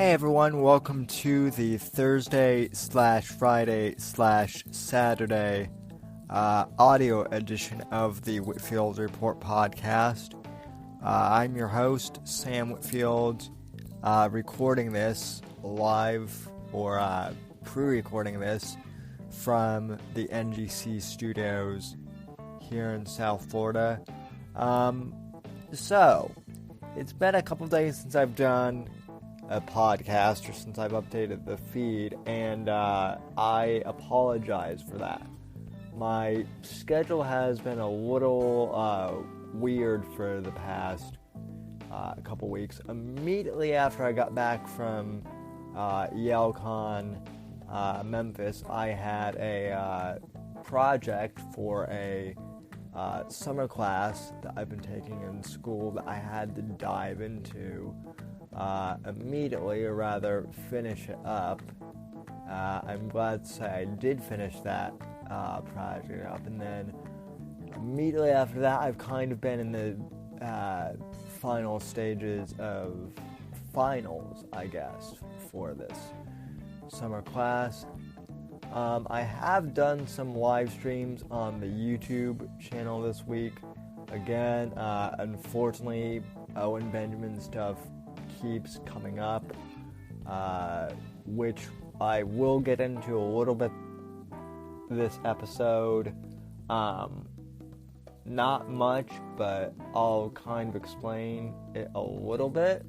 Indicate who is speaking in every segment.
Speaker 1: Hey everyone, welcome to the Thursday/Friday/Saturday audio edition of the Whitfield Report podcast. I'm your host, Sam Whitfield, recording this live or pre-recording this from the NGC studios here in South Florida. So, it's been a couple days since I've done a podcast or since I've updated the feed, and I apologize for that. My schedule has been a little weird for the past couple weeks. Immediately after I got back from YaleCon Memphis, I had a project for a summer class that I've been taking in school that I had to dive into immediately, or rather finish it up. I'm glad to say I did finish that project up, and then immediately after that I've kind of been in the final stages of finals, I guess, for this summer class. I have done some live streams on the YouTube channel this week. Again, unfortunately, Owen Benjamin stuff keeps coming up, which I will get into a little bit this episode. Not much, but I'll kind of explain it a little bit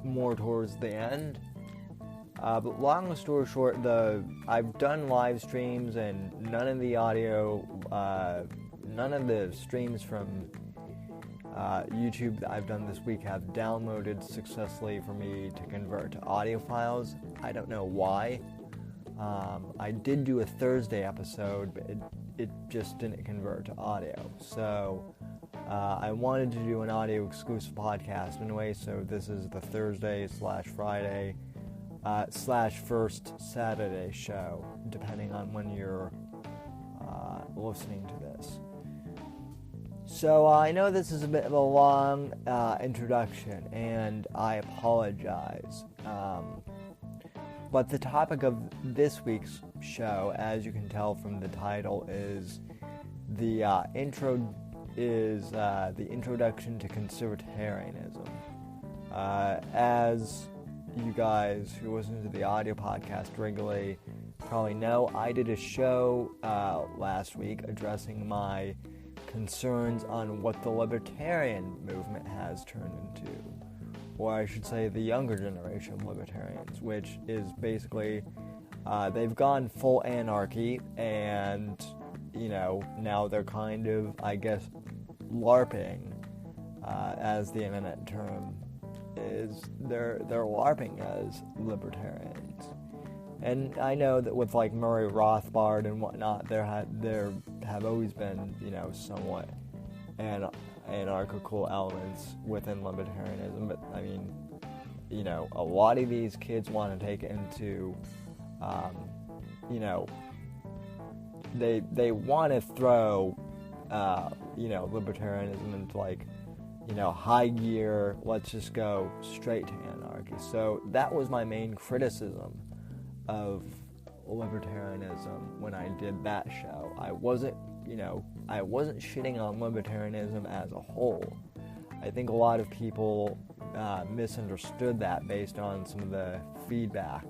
Speaker 1: more towards the end. But long story short, I've done live streams, and none of the streams from YouTube that I've done this week have downloaded successfully for me to convert to audio files. I don't know why. I did do a Thursday episode, but it just didn't convert to audio. So I wanted to do an audio exclusive podcast anyway, so this is the Thursday/Friday /first Saturday show, depending on when you're listening to this. So I know this is a bit of a long introduction, and I apologize. But the topic of this week's show, as you can tell from the title, is the introduction to Conservatarianism. As you guys who listen to the audio podcast regularly probably know, I did a show last week addressing my concerns on what the libertarian movement has turned into, or I should say the younger generation of libertarians, which is basically they've gone full anarchy, and now they're kind of, I guess, LARPing, as the internet term is. They're LARPing as libertarians. And I know that with like Murray Rothbard and whatnot, there have always been, somewhat anarchical elements within libertarianism. But I mean, a lot of these kids want to take it into, they want to throw, libertarianism into like, high gear. Let's just go straight to anarchy. So that was my main criticism of libertarianism when I did that show. I wasn't shitting on libertarianism as a whole. I think a lot of people misunderstood that based on some of the feedback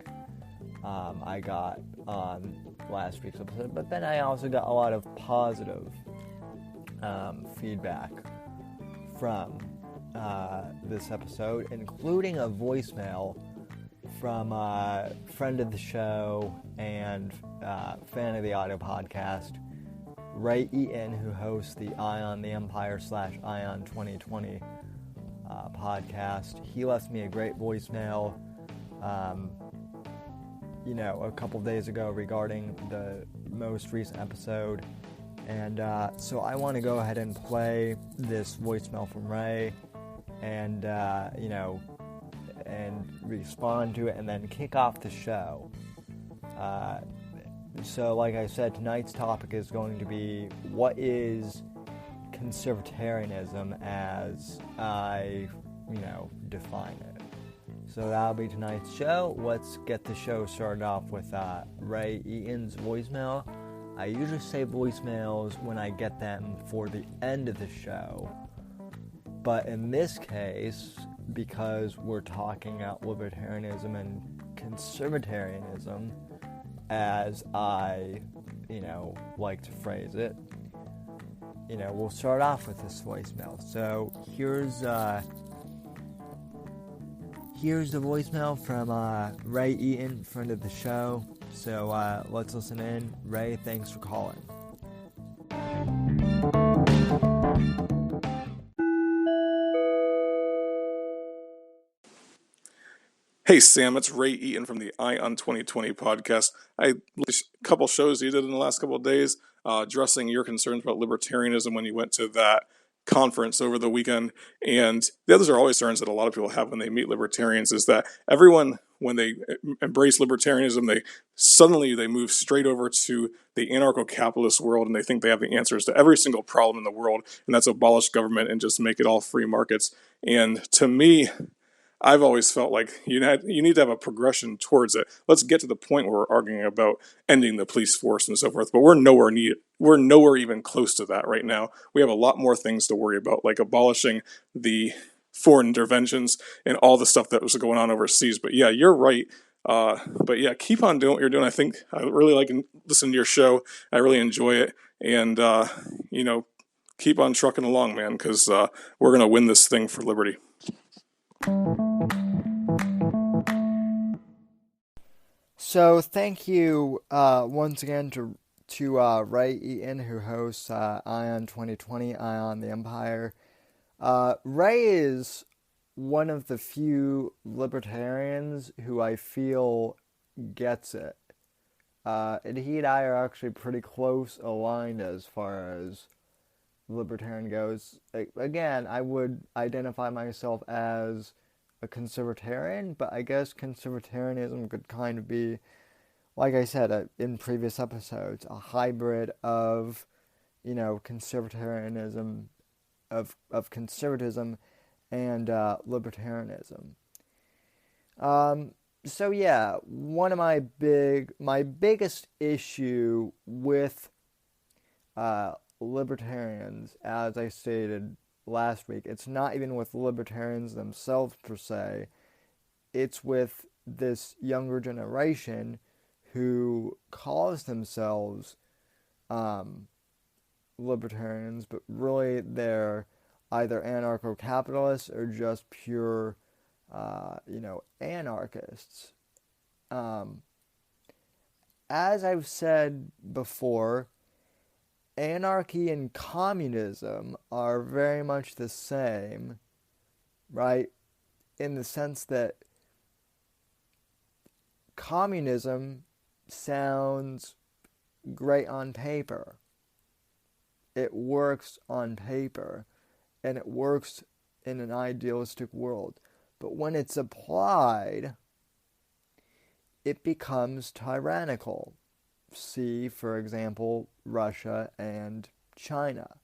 Speaker 1: I got on last week's episode. But then I also got a lot of positive feedback from this episode, including a voicemail from a friend of the show and fan of the audio podcast, Ray Eaton, who hosts the Eye on the Empire /Ion 2020 podcast. He left me a great voicemail, a couple days ago regarding the most recent episode. And so I want to go ahead and play this voicemail from Ray and, and respond to it and then kick off the show. So like I said, tonight's topic is going to be, what is Conservatarianism as I, define it. So that'll be tonight's show. Let's get the show started off with Ray Eaton's voicemail. I usually say voicemails when I get them for the end of the show. But in this case, because we're talking about libertarianism and conservatarianism, as I, like to phrase it, we'll start off with this voicemail. So here's the voicemail from Ray Eaton, friend of the show. So let's listen in. Ray, thanks for calling.
Speaker 2: Hey Sam, it's Ray Eaton from the Ion 2020 podcast. I released a couple shows you did in the last couple of days addressing your concerns about libertarianism when you went to that conference over the weekend. And the others are always concerns that a lot of people have when they meet libertarians is that everyone, when they embrace libertarianism, they move straight over to the anarcho-capitalist world and they think they have the answers to every single problem in the world, and that's abolish government and just make it all free markets. And to me, I've always felt like you need to have a progression towards it. Let's get to the point where we're arguing about ending the police force and so forth, but we're nowhere even close to that right now. We have a lot more things to worry about, like abolishing the foreign interventions and all the stuff that was going on overseas. But yeah, you're right. But yeah, keep on doing what you're doing. I think I really like listening to your show. I really enjoy it. And, keep on trucking along, man, because we're going to win this thing for liberty.
Speaker 1: So thank you once again to Ray Eaton, who hosts Ion 2020, Ion the Empire. Ray is one of the few libertarians who I feel gets it. And he and I are actually pretty close aligned as far as libertarian goes. Again, I would identify myself as a conservatarian, but I guess conservatarianism could kind of be, like I said in previous episodes, a hybrid of, conservatarianism, of conservatism and libertarianism. So yeah, one of my biggest issue with libertarians, as I stated last week, it's not even with libertarians themselves per se, it's with this younger generation who calls themselves libertarians, but really they're either anarcho-capitalists or just pure anarchists. As I've said before, anarchy and communism are very much the same, right? In the sense that communism sounds great on paper. It works on paper, and it works in an idealistic world. But when it's applied, it becomes tyrannical. See, for example, Russia and China.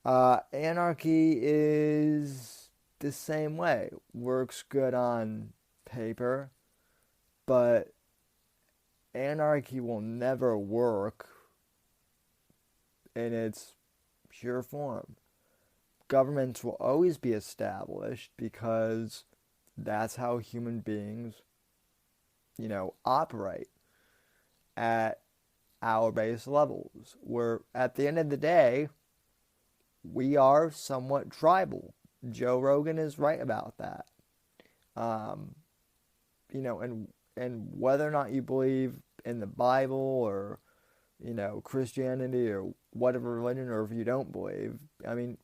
Speaker 1: Anarchy is the same way. Works good on paper, but anarchy will never work in its pure form. Governments will always be established because that's how human beings, operate at our base levels. Where at the end of the day, we are somewhat tribal. Joe Rogan is right about that. And whether or not you believe in the Bible or, Christianity or whatever religion, or if you don't believe,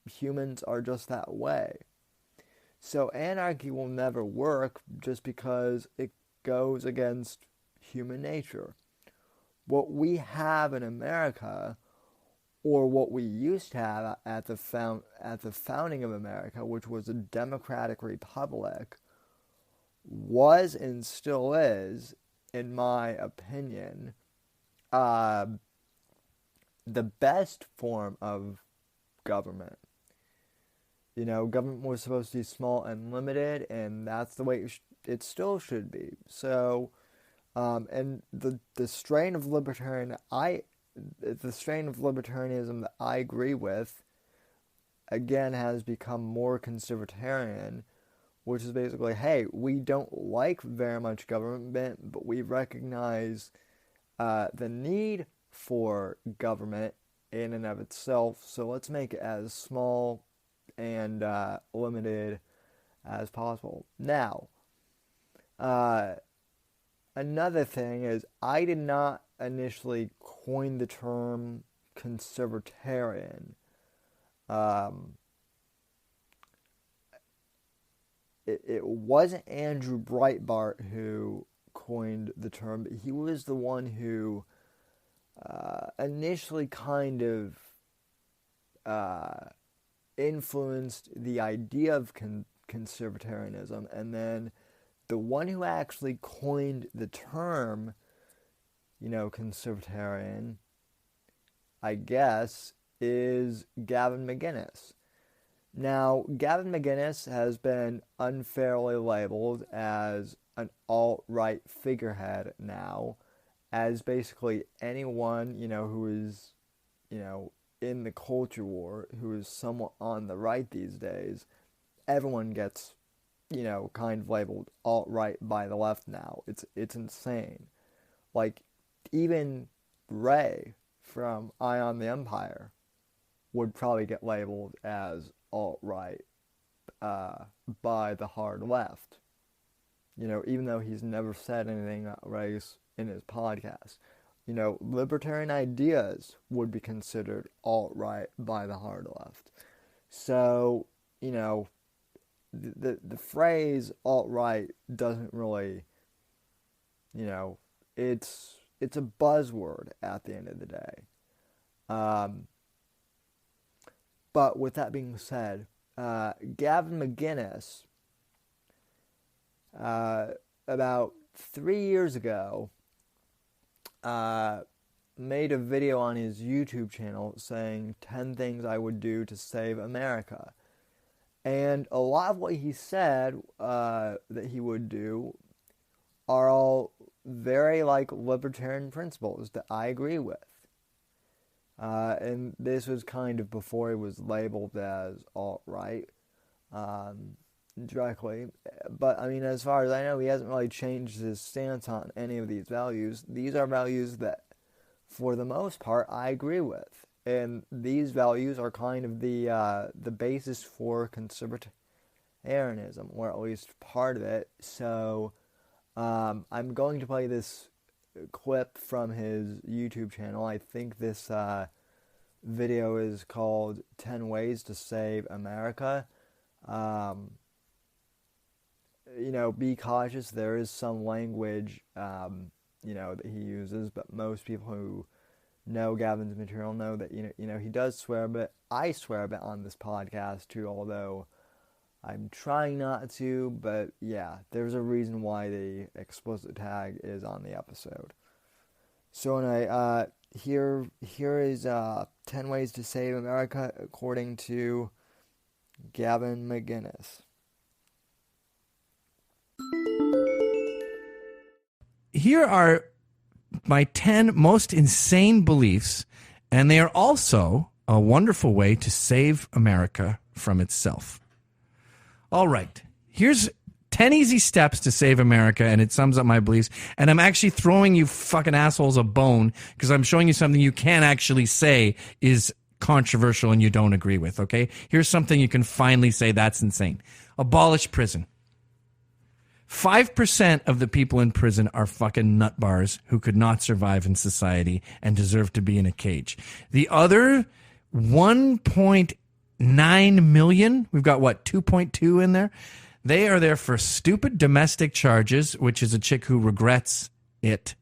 Speaker 1: humans are just that way. So anarchy will never work just because it goes against human nature. What we have in America, or what we used to have at the founding of America, which was a democratic republic, was and still is, in my opinion, the best form of government. government was supposed to be small and limited, and that's the way it still should be. So, and the strain of libertarianism that I agree with, again, has become more conservatarian, which is basically, hey, we don't like very much government, but we recognize the need for government in and of itself, so let's make it as small and limited as possible. Now, another thing is, I did not initially coin the term conservatarian. It wasn't Andrew Breitbart who coined the term, but he was the one who initially kind of influenced the idea of conservatarianism, and then the one who actually coined the term, conservatarian, I guess, is Gavin McInnes. Now, Gavin McInnes has been unfairly labeled as an alt-right figurehead now, as basically anyone, who is, in the culture war, who is somewhat on the right these days, everyone gets, kind of labeled alt-right by the left now. It's insane. Like, even Ray from Eye on the Empire would probably get labeled as alt-right by the hard left. Even though he's never said anything about race in his podcast. Libertarian ideas would be considered alt-right by the hard left. So, the phrase alt-right doesn't really, it's a buzzword at the end of the day. But with that being said, Gavin McInnes, about 3 years ago, made a video on his YouTube channel saying 10 things I would do to save America. And a lot of what he said that he would do are all very libertarian principles that I agree with. And this was kind of before he was labeled as alt-right directly. But, as far as I know, he hasn't really changed his stance on any of these values. These are values that, for the most part, I agree with. And these values are kind of the basis for conservatarianism, or at least part of it. So, I'm going to play this clip from his YouTube channel. I think this video is called 10 Ways to Save America. Be cautious. There is some language, that he uses, but most people who know Gavin's material know that, he does swear a bit. I swear a bit on this podcast too, although I'm trying not to, but yeah, there's a reason why the explicit tag is on the episode. So anyway, here is 10 Ways to Save America according to Gavin McInnes.
Speaker 3: Here are my 10 most insane beliefs, and they are also a wonderful way to save America from itself. All right, here's 10 easy steps to save America, and it sums up my beliefs. And I'm actually throwing you fucking assholes a bone because I'm showing you something you can't actually say is controversial and you don't agree with, okay? Here's something you can finally say that's insane. Abolish prison. 5% of the people in prison are fucking nutbars who could not survive in society and deserve to be in a cage. The other 1.9 million, we've got 2.2 in there? They are there for stupid domestic charges, which is a chick who regrets it.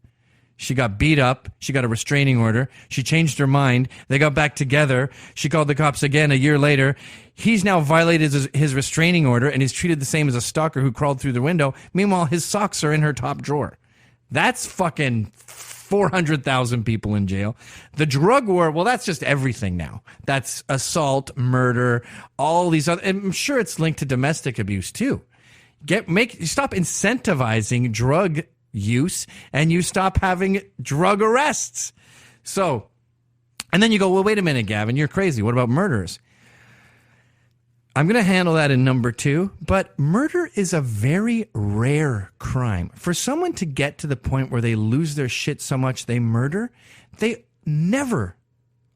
Speaker 3: She got beat up. She got a restraining order. She changed her mind. They got back together. She called the cops again a year later. He's now violated his restraining order and is treated the same as a stalker who crawled through the window. Meanwhile, his socks are in her top drawer. That's fucking 400,000 people in jail. The drug war, well, that's just everything now. That's assault, murder, all these other, I'm sure it's linked to domestic abuse too. Stop incentivizing drug use and you stop having drug arrests. So, and then you go, well, wait a minute, Gavin, you're crazy. What about murders? I'm going to handle that in number 2, but murder is a very rare crime. For someone to get to the point where they lose their shit so much they murder, they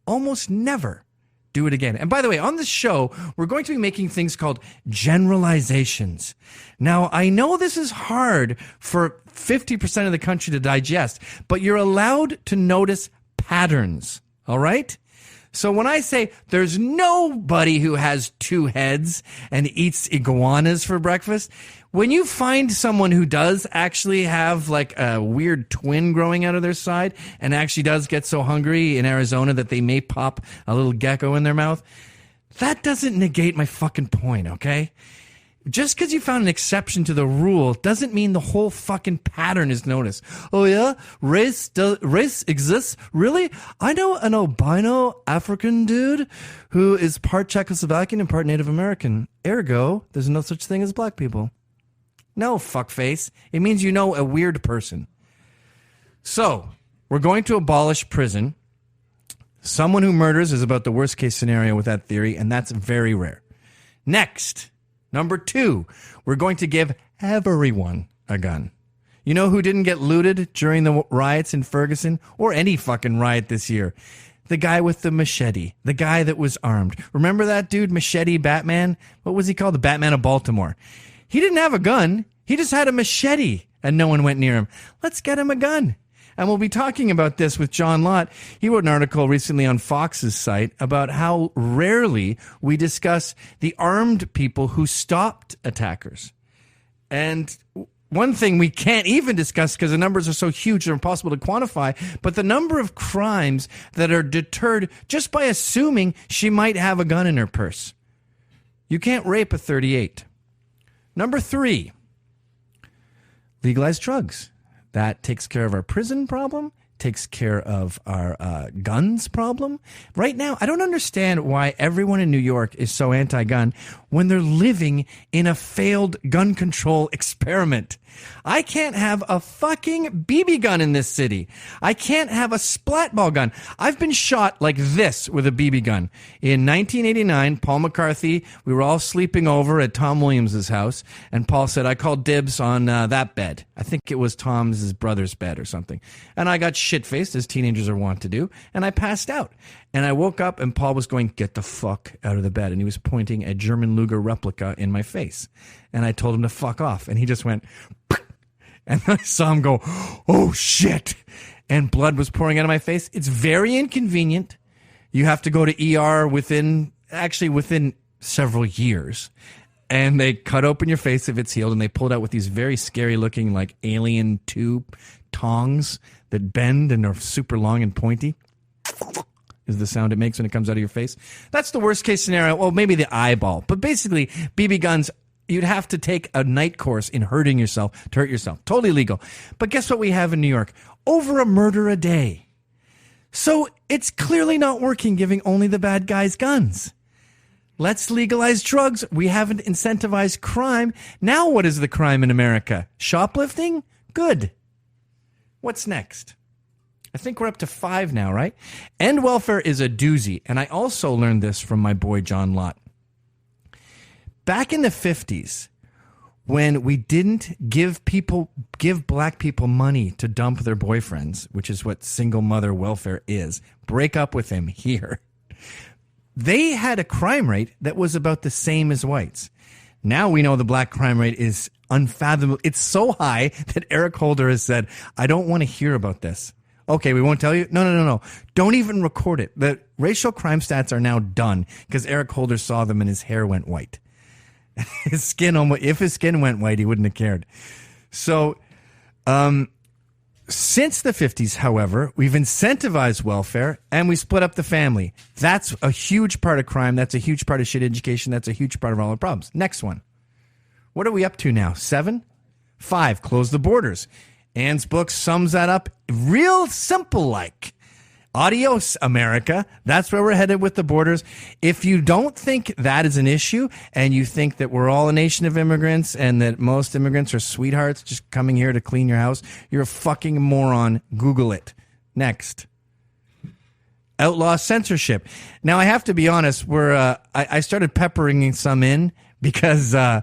Speaker 3: almost never do it again. And by the way, on this show, we're going to be making things called generalizations. Now, I know this is hard for 50% of the country to digest, but you're allowed to notice patterns, all right? So when I say there's nobody who has 2 heads and eats iguanas for breakfast, when you find someone who does actually have like a weird twin growing out of their side and actually does get so hungry in Arizona that they may pop a little gecko in their mouth, that doesn't negate my fucking point, okay? Just because you found an exception to the rule doesn't mean the whole fucking pattern is noticed. Oh yeah? Race exists? Really? I know an albino African dude who is part Czechoslovakian and part Native American. Ergo, there's no such thing as black people. No, fuckface. It means you know a weird person. So, we're going to abolish prison. Someone who murders is about the worst case scenario with that theory, and that's very rare. Next. Number 2, we're going to give everyone a gun. You know who didn't get looted during the riots in Ferguson or any fucking riot this year? The guy with the machete, the guy that was armed. Remember that dude, Machete Batman? What was he called? The Batman of Baltimore. He didn't have a gun. He just had a machete and no one went near him. Let's get him a gun. And we'll be talking about this with John Lott. He wrote an article recently on Fox's site about how rarely we discuss the armed people who stopped attackers. And one thing we can't even discuss because the numbers are so huge they're impossible to quantify, but the number of crimes that are deterred just by assuming she might have a gun in her purse. You can't rape a 38. Number 3, legalize drugs. That takes care of our prison problem, takes care of our guns problem. Right now, I don't understand why everyone in New York is so anti-gun when they're living in a failed gun control experiment. I can't have a fucking BB gun in this city. I can't have a splat ball gun. I've been shot like this with a BB gun. In 1989, Paul McCarthy, we were all sleeping over at Tom Williams' house, and Paul said, I called dibs on that bed. I think it was Tom's brother's bed or something. And I got shit-faced, as teenagers are wont to do, and I passed out. And I woke up, and Paul was going, get the fuck out of the bed. And he was pointing a German Luger replica in my face. And I told him to fuck off. And he just went, and I saw him go, oh, shit. And blood was pouring out of my face. It's very inconvenient. You have to go to ER within several years. And they cut open your face if it's healed. And they pull it out with these very scary looking, like alien tube tongs that bend and are super long and pointy. Is the sound it makes when it comes out of your face. That's the worst case scenario. Well, maybe the eyeball. But basically, BB guns, you'd have to take a night course in hurting yourself to hurt yourself. Totally legal. But guess what we have in New York? Over a murder a day. So it's clearly not working giving only the bad guys guns. Let's legalize drugs. We haven't incentivized crime. Now what is the crime in America? Shoplifting? Good. What's next? I think we're up to 5 now, right? End welfare is a doozy. And I also learned this from my boy John Lott. Back in the 50s, when we didn't give black people money to dump their boyfriends, which is what single mother welfare is, break up with him here, they had a crime rate that was about the same as whites. Now we know the black crime rate is unfathomable. It's so high that Eric Holder has said, I don't want to hear about this. Okay, we won't tell you? No. Don't even record it. The racial crime stats are now done because Eric Holder saw them and his hair went white. If his skin went white, he wouldn't have cared. So, since the 50s, however, we've incentivized welfare and we split up the family. That's a huge part of crime. That's a huge part of shit education. That's a huge part of all our problems. Next one. What are we up to now? 7? 5, close the borders. Anne's book sums that up real simple like. Adios, America. That's where we're headed with the borders. If you don't think that is an issue and you think that we're all a nation of immigrants and that most immigrants are sweethearts just coming here to clean your house, you're a fucking moron. Google it. Next. Outlaw censorship. Now, I have to be honest. I started peppering some in because I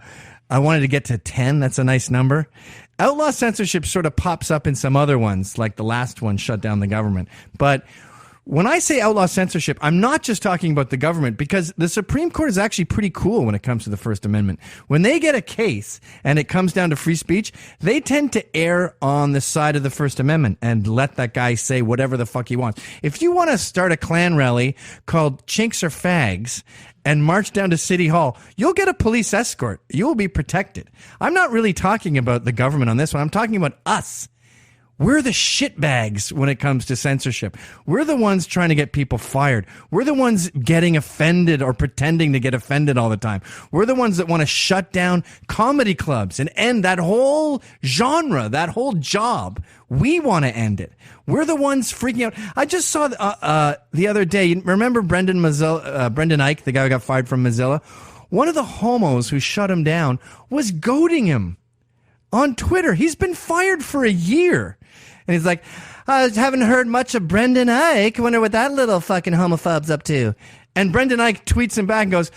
Speaker 3: wanted to get to 10. That's a nice number. Outlaw censorship sort of pops up in some other ones, like the last one, shut down the government. But when I say outlaw censorship, I'm not just talking about the government, because the Supreme Court is actually pretty cool when it comes to the First Amendment. When they get a case and it comes down to free speech, they tend to err on the side of the First Amendment and let that guy say whatever the fuck he wants. If you want to start a Klan rally called Chinks or Fags and march down to City Hall, you'll get a police escort. You will be protected. I'm not really talking about the government on this one. I'm talking about us. We're the shitbags when it comes to censorship. We're the ones trying to get people fired. We're the ones getting offended or pretending to get offended all the time. We're the ones that want to shut down comedy clubs and end that whole genre, that whole job. We want to end it. We're the ones freaking out. I just saw the other day, remember Brendan Ike, the guy who got fired from Mozilla? One of the homos who shut him down was goading him on Twitter. He's been fired for a year. And he's like, I haven't heard much of Brendan Ike. Wonder what that little fucking homophobe's up to. And Brendan Ike tweets him back and goes,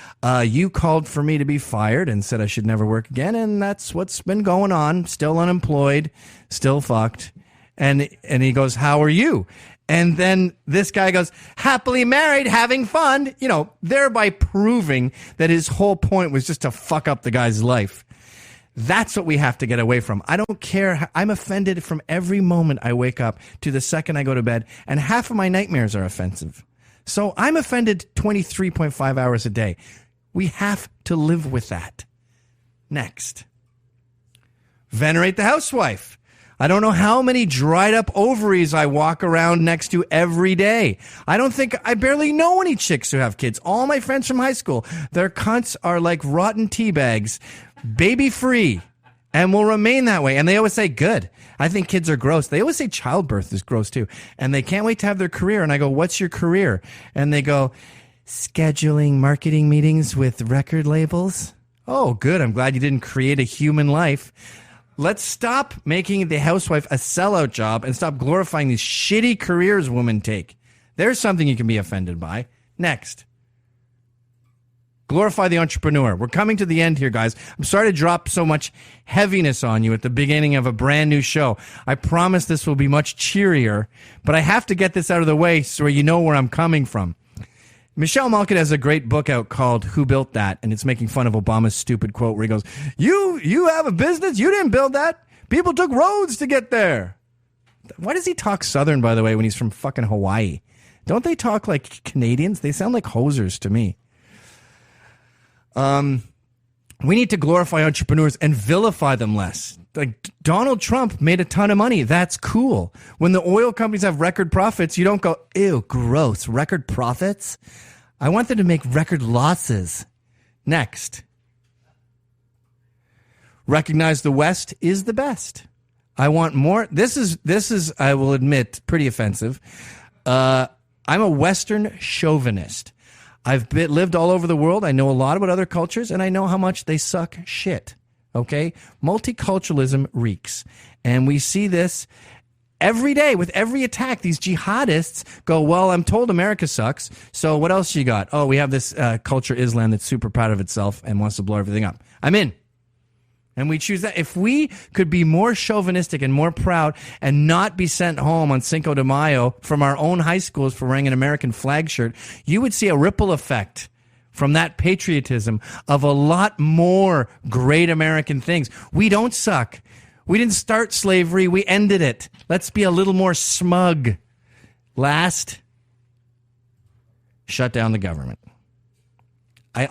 Speaker 3: you called for me to be fired and said I should never work again. And that's what's been going on. Still unemployed, still fucked. And he goes, how are you? And then this guy goes, happily married, having fun, thereby proving that his whole point was just to fuck up the guy's life. That's what we have to get away from. I don't care. I'm offended from every moment I wake up to the second I go to bed, and half of my nightmares are offensive. So I'm offended 23.5 hours a day. We have to live with that. Next. Venerate the housewife. I don't know how many dried up ovaries I walk around next to every day. I barely know any chicks who have kids. All my friends from high school, their cunts are like rotten tea bags, baby free, and will remain that way. And they always say, good. I think kids are gross. They always say childbirth is gross too. And they can't wait to have their career. And I go, what's your career? And they go, scheduling marketing meetings with record labels. Oh, good. I'm glad you didn't create a human life. Let's stop making the housewife a sellout job and stop glorifying these shitty careers women take. There's something you can be offended by. Next. Glorify the entrepreneur. We're coming to the end here, guys. I'm sorry to drop so much heaviness on you at the beginning of a brand new show. I promise this will be much cheerier, but I have to get this out of the way so you know where I'm coming from. Michelle Malkin has a great book out called Who Built That? And it's making fun of Obama's stupid quote where he goes, you have a business? You didn't build that. People took roads to get there. Why does he talk Southern, by the way, when he's from fucking Hawaii? Don't they talk like Canadians? They sound like hosers to me. We need to glorify entrepreneurs and vilify them less. Like Donald Trump made a ton of money. That's cool. When the oil companies have record profits, you don't go, ew, gross, record profits? I want them to make record losses. Next. Recognize the West is the best. I want more. This is, I will admit, pretty offensive. I'm a Western chauvinist. I've lived all over the world. I know a lot about other cultures, and I know how much they suck shit. Okay? Multiculturalism reeks. And we see this every day with every attack. These jihadists go, well, I'm told America sucks, so what else you got? Oh, we have this culture Islam that's super proud of itself and wants to blow everything up. I'm in. And we choose that. If we could be more chauvinistic and more proud and not be sent home on Cinco de Mayo from our own high schools for wearing an American flag shirt, you would see a ripple effect from that patriotism of a lot more great American things. We don't suck. We didn't start slavery. We ended it. Let's be a little more smug. Last, shut down the government.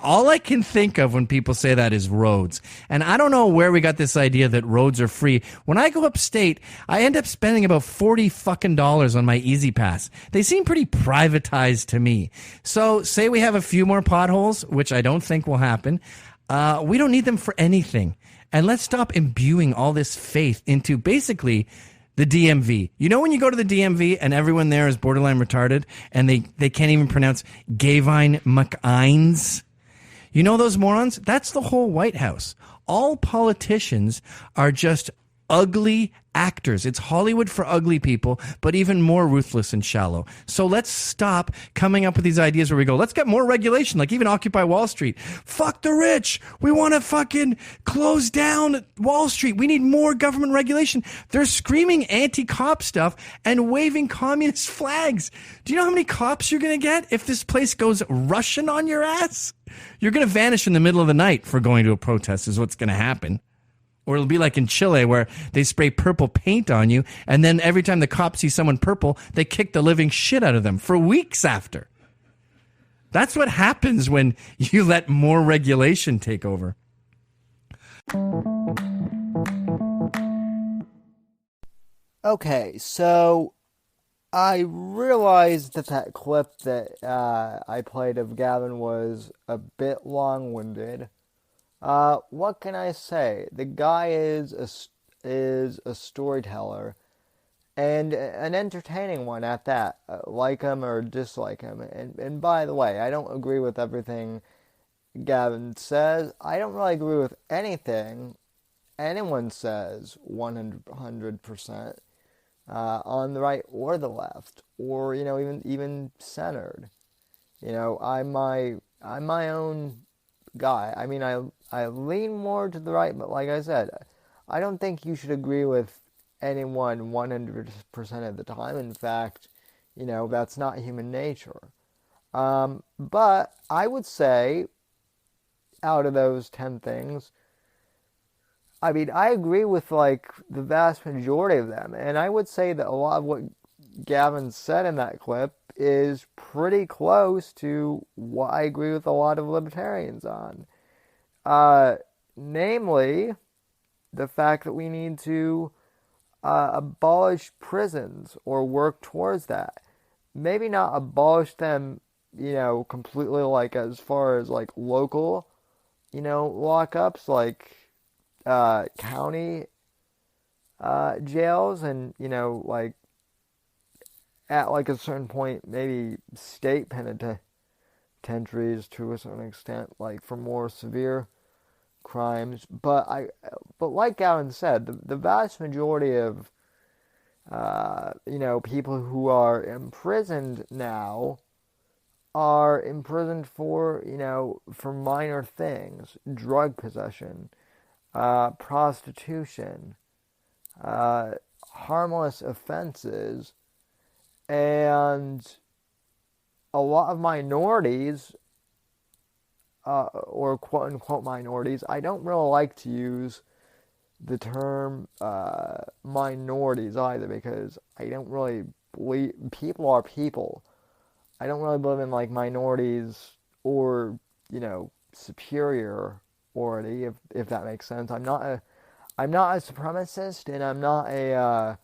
Speaker 3: All I can think of when people say that is roads. And I don't know where we got this idea that roads are free. When I go upstate, I end up spending about $40 fucking on my Easy Pass. They seem pretty privatized to me. So say we have a few more potholes, which I don't think will happen. We don't need them for anything. And let's stop imbuing all this faith into basically the DMV. You know when you go to the DMV and everyone there is borderline retarded and they can't even pronounce Gavine McInes? You know those morons? That's the whole White House. All politicians are just ugly actors. It's Hollywood for ugly people, but even more ruthless and shallow. So let's stop coming up with these ideas where we go, let's get more regulation, like even Occupy Wall Street. Fuck the rich. We want to fucking close down Wall Street. We need more government regulation. They're screaming anti-cop stuff and waving communist flags. Do you know how many cops you're going to get if this place goes Russian on your ass? You're going to vanish in the middle of the night for going to a protest is what's going to happen. Or it'll be like in Chile where they spray purple paint on you, and then every time the cops see someone purple, they kick the living shit out of them for weeks after. That's what happens when you let more regulation take over.
Speaker 1: Okay, so I realized that clip that I played of Gavin was a bit long-winded. What can I say? The guy is a storyteller, and an entertaining one at that. Like him or dislike him. And by the way, I don't agree with everything Gavin says. I don't really agree with anything anyone says 100%. On the right or the left, or even centered. I'm my own guy. I mean, I lean more to the right, but like I said, I don't think you should agree with anyone 100% of the time. In fact, that's not human nature. But I would say, out of those 10 things, I mean, I agree with, like, the vast majority of them. And I would say that a lot of what Gavin said in that clip is pretty close to what I agree with a lot of libertarians on. Namely, the fact that we need to abolish prisons or work towards that. Maybe not abolish them, completely, like, as far as, like, local, lockups, like county jails, and like at like a certain point maybe state penitentiaries to a certain extent, like for more severe crimes. But like Gavin said, the vast majority of people who are imprisoned now are imprisoned for for minor things: drug possession, prostitution, harmless offenses, and a lot of minorities, or quote-unquote minorities. I don't really like to use the term minorities either, because I don't really believe people are people. I don't really believe in, like, minorities or, superiority, if that makes sense. I'm not a supremacist, and I'm not a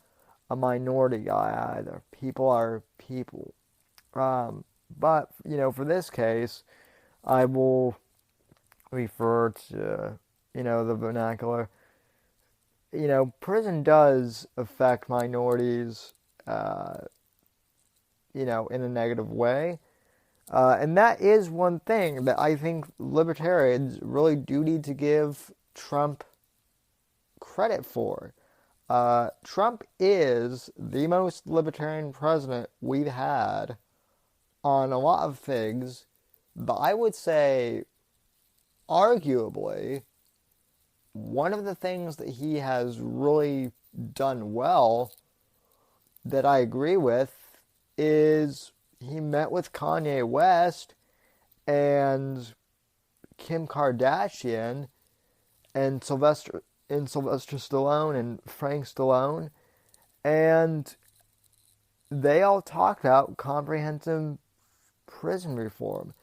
Speaker 1: minority guy either. People are people. But for this case, I will refer to the vernacular. Prison does affect minorities, in a negative way. And that is one thing that I think libertarians really do need to give Trump credit for. Trump is the most libertarian president we've had on a lot of things, but I would say, arguably, one of the things that he has really done well that I agree with is he met with Kanye West and Kim Kardashian and Sylvester Stallone and Frank Stallone, and they all talked about comprehensive prison reform,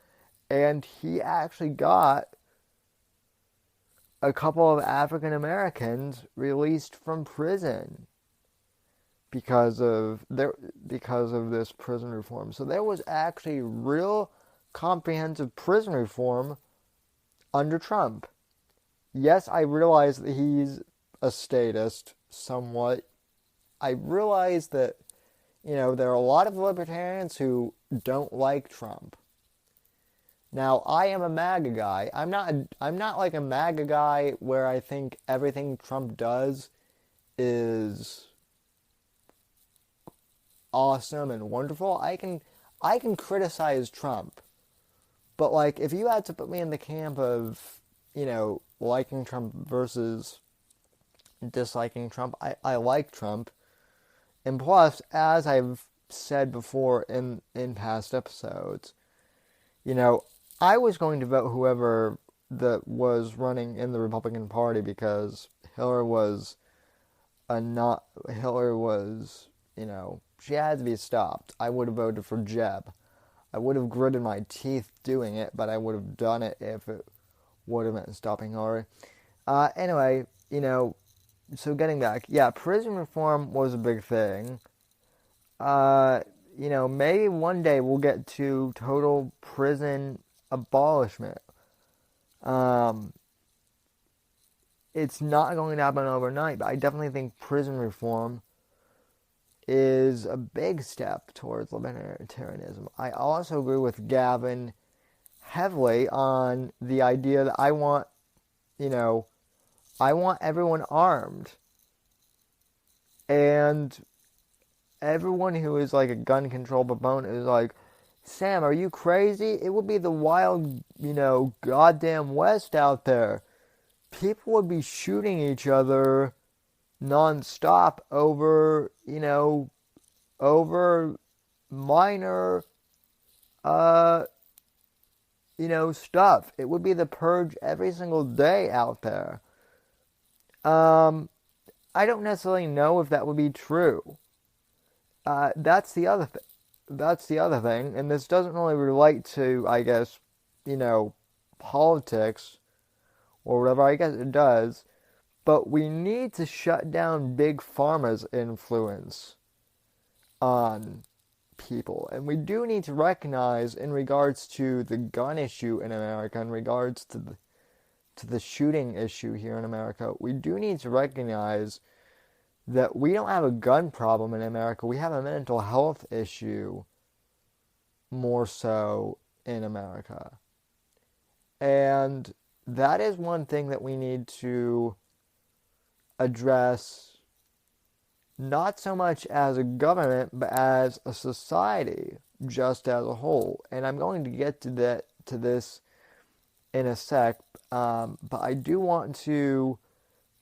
Speaker 1: and he actually got a couple of African Americans released from prison because of this prison reform. So there was actually real comprehensive prison reform under Trump. Yes, I realize that he's a statist, somewhat. I realize that, there are a lot of libertarians who don't like Trump. Now, I am a MAGA guy. I'm not like a MAGA guy where I think everything Trump does is awesome and wonderful. I can criticize Trump. But like, if you had to put me in the camp of, liking Trump versus disliking Trump, I like Trump. And plus, as I've said before in past episodes, I was going to vote whoever that was running in the Republican Party because Hillary was, she had to be stopped. I would have voted for Jeb. I would have gritted my teeth doing it, but I would have done it if it would have meant stopping Hillary. Anyway, so getting back, prison reform was a big thing. Maybe one day we'll get to total prison abolishment. It's not going to happen overnight, but I definitely think prison reform is a big step towards libertarianism. I also agree with Gavin heavily on the idea that I want everyone armed. And everyone who is like a gun control proponent is like, Sam, are you crazy? It would be the wild, goddamn West out there. People would be shooting each other non-stop over, over minor, stuff. It would be the purge every single day out there. I don't necessarily know if that would be true. That's the other thing, and this doesn't really relate to, I guess, politics or whatever. I guess it does, but we need to shut down Big Pharma's influence on people, and we do need to recognize, in regards to the gun issue in America, in regards to the shooting issue here in America, we do need to recognize that we don't have a gun problem in America. We have a mental health issue more so in America. And that is one thing that we need to address, not so much as a government, but as a society, just as a whole. And I'm going to get to this in a sec, but I do want to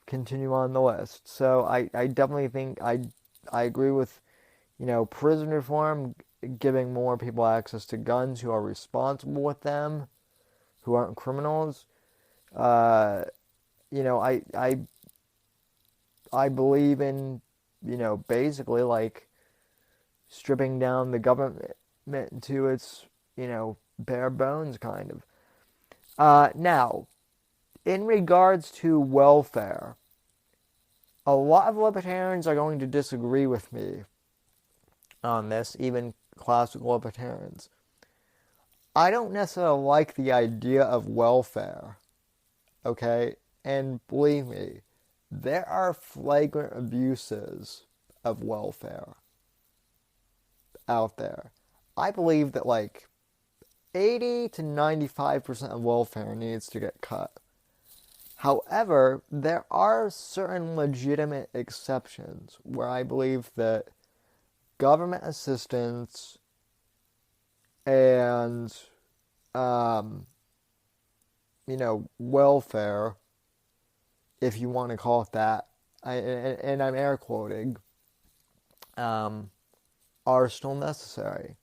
Speaker 1: continue on the list. So I definitely think I agree with, prison reform, giving more people access to guns who are responsible with them, who aren't criminals. I believe in, basically like stripping down the government to its, bare bones kind of. Now, in regards to welfare, a lot of libertarians are going to disagree with me on this, even classical libertarians. I don't necessarily like the idea of welfare, okay? And believe me, there are flagrant abuses of welfare out there. I believe that like 80 to 95% of welfare needs to get cut. However, there are certain legitimate exceptions where I believe that government assistance and, welfare, if you want to call it that, and I'm air quoting, are still necessary.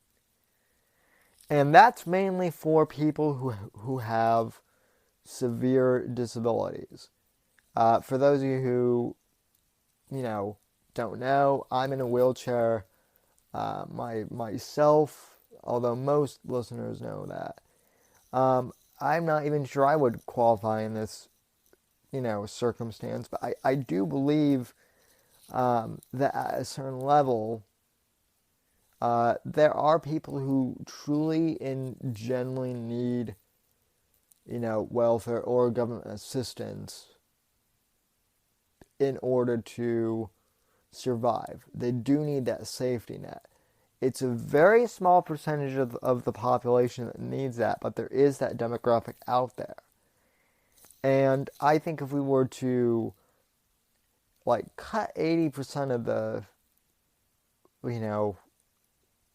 Speaker 1: And that's mainly for people who have severe disabilities. For those of you who, don't know, I'm in a wheelchair myself, although most listeners know that. I'm not even sure I would qualify in this, circumstance, but I do believe that at a certain level, there are people who truly and genuinely need, welfare or government assistance in order to survive. They do need that safety net. It's a very small percentage of the population that needs that, but there is that demographic out there. And I think if we were to, cut 80% of the,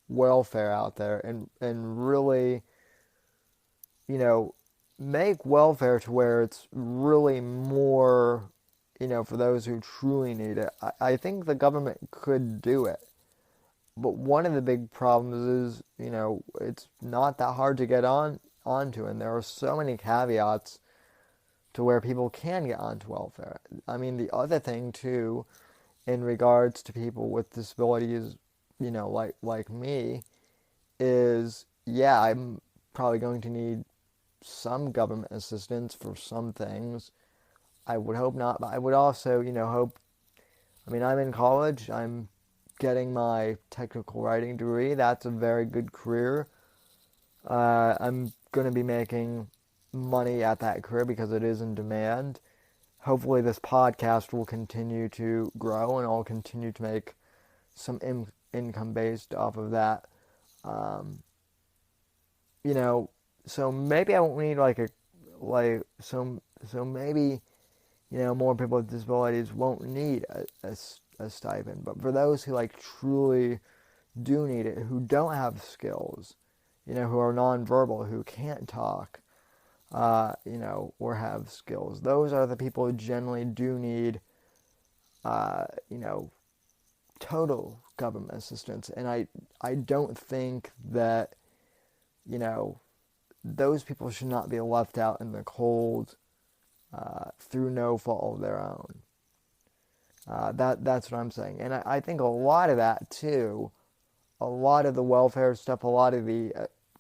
Speaker 1: welfare out there and really, make welfare to where it's really more, for those who truly need it, I think the government could do it. But one of the big problems is, it's not that hard to get onto, and there are so many caveats to where people can get onto welfare. I mean, the other thing, too, in regards to people with disabilities, like me, is, I'm probably going to need some government assistance for some things. I would hope not, but I would also, hope, I'm in college, I'm getting my technical writing degree. That's a very good career. I'm going to be making money at that career because it is in demand. Hopefully this podcast will continue to grow and I'll continue to make some income based off of that. So maybe I won't need so maybe, more people with disabilities won't need a stipend. But for those who truly do need it, who don't have skills, who are nonverbal, who can't talk, or have skills, those are the people who generally do need, total government assistance. And I don't think that, those people should not be left out in the cold through no fault of their own. That's what I'm saying. And I think a lot of that, too, a lot of the welfare stuff, a lot of the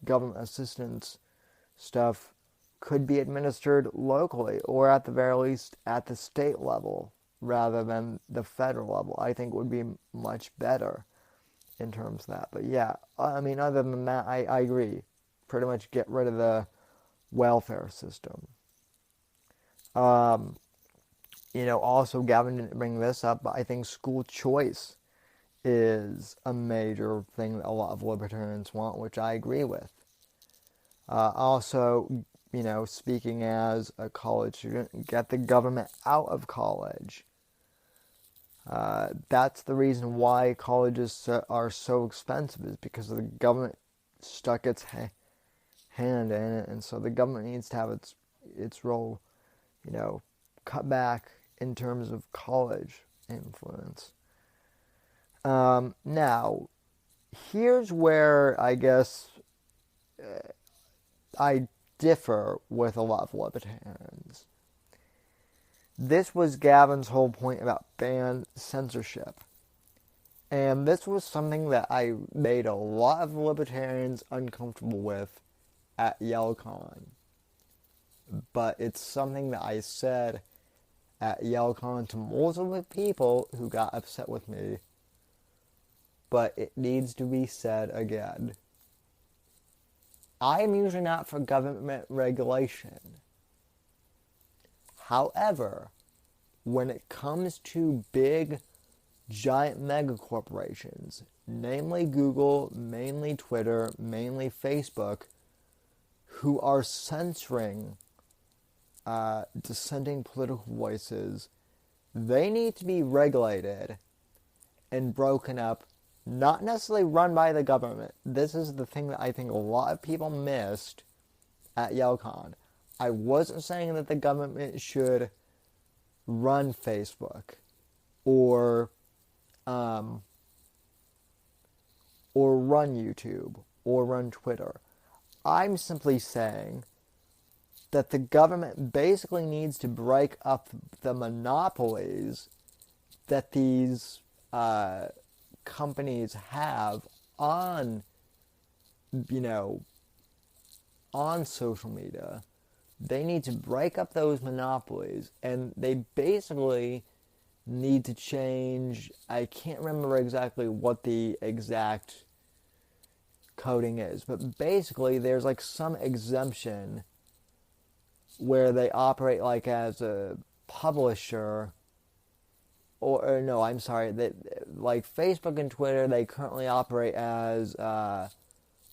Speaker 1: government assistance stuff could be administered locally or at the very least at the state level rather than the federal level. I think would be much better in terms of that. But yeah, other than that, I agree. Pretty much get rid of the welfare system. Also Gavin didn't bring this up, but I think school choice is a major thing that a lot of libertarians want, which I agree with. Also, speaking as a college student, get the government out of college. That's the reason why colleges are so expensive, is because the government stuck its hand in it, and so the government needs to have its role, cut back in terms of college influence. Now, here's where I guess I differ with a lot of libertarians. This was Gavin's whole point about ban censorship. And this was something that I made a lot of libertarians uncomfortable with at YaleCon. But it's something that I said at YaleCon to multiple people who got upset with me. But it needs to be said again. I am usually not for government regulation. However, when it comes to big, giant mega corporations, namely Google, mainly Twitter, mainly Facebook, who are censoring dissenting political voices, they need to be regulated and broken up, not necessarily run by the government. This is the thing that I think a lot of people missed at YaleCon. I wasn't saying that the government should run Facebook or run YouTube or run Twitter. I'm simply saying that the government basically needs to break up the monopolies that these companies have on, on social media. They need to break up those monopolies, and they basically need to change. I can't remember exactly what the exact coding is, but basically there's some exemption where they operate like as a publisher, or no, I'm sorry, that like Facebook and Twitter, they currently operate as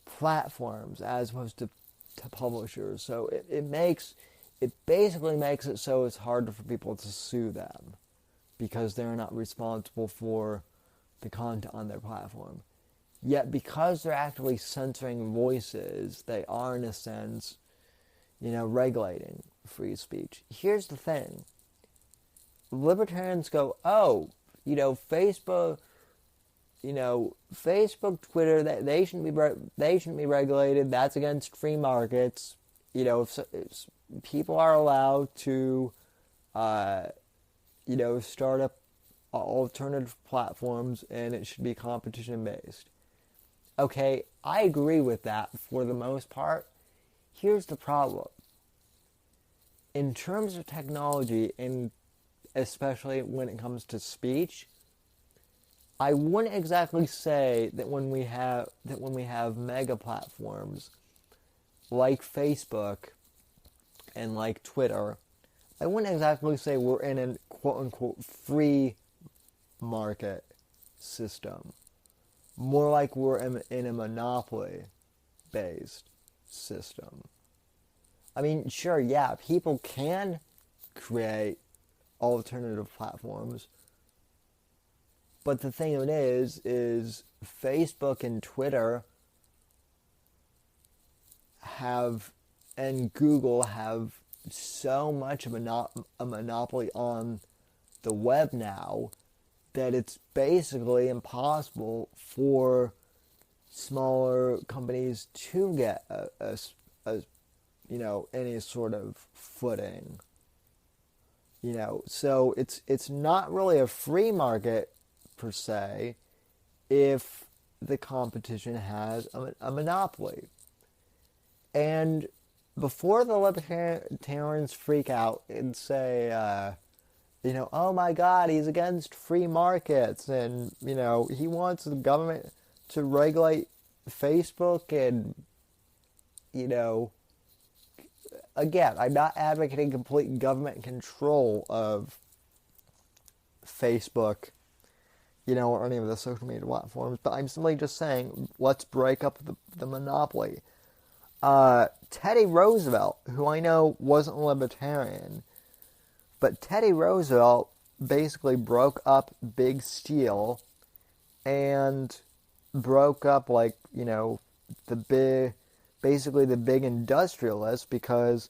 Speaker 1: platforms as opposed to publishers. So it basically makes it so it's harder for people to sue them because they're not responsible for the content on their platform. Yet because they're actively censoring voices, they are in a sense, regulating free speech. Here's the thing. Libertarians go, Facebook, Facebook, Twitter, they shouldn't be regulated. That's against free markets. If people are allowed to, start up alternative platforms, and it should be competition based. Okay, I agree with that for the most part. Here's the problem. In terms of technology, and especially when it comes to speech, I wouldn't exactly say that when we have mega platforms like Facebook and like Twitter, I wouldn't exactly say we're in a quote-unquote free market system. More like we're in a monopoly-based system. I mean, sure, yeah, people can create alternative platforms, but the thing of it is Facebook and Twitter and Google have so much of a monopoly on the web now that it's basically impossible for smaller companies to get any sort of footing. So it's not really a free market per se if the competition has a monopoly. And before the libertarians freak out and say, oh my God, he's against free markets, and, he wants the government to regulate Facebook, and, again, I'm not advocating complete government control of Facebook, or any of the social media platforms, but I'm simply just saying, let's break up the monopoly. Teddy Roosevelt, who I know wasn't a libertarian, but Teddy Roosevelt basically broke up Big Steel and broke up, the big industrialists, because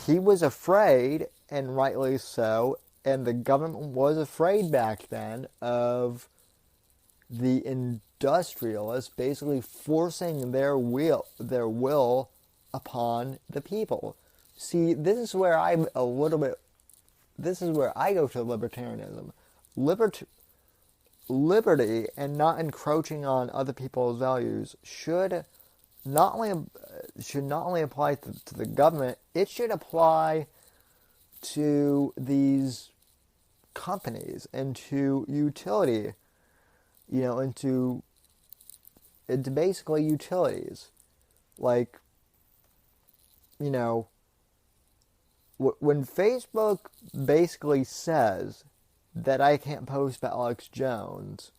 Speaker 1: he was afraid, and rightly so, and the government was afraid back then of the industrialists basically forcing their will upon the people. See, this is where I go to libertarianism. Liberty and not encroaching on other people's values should not only apply to the government, it should apply to these companies and to utility, into basically utilities. Like, when Facebook basically says that I can't post about Alex Jones,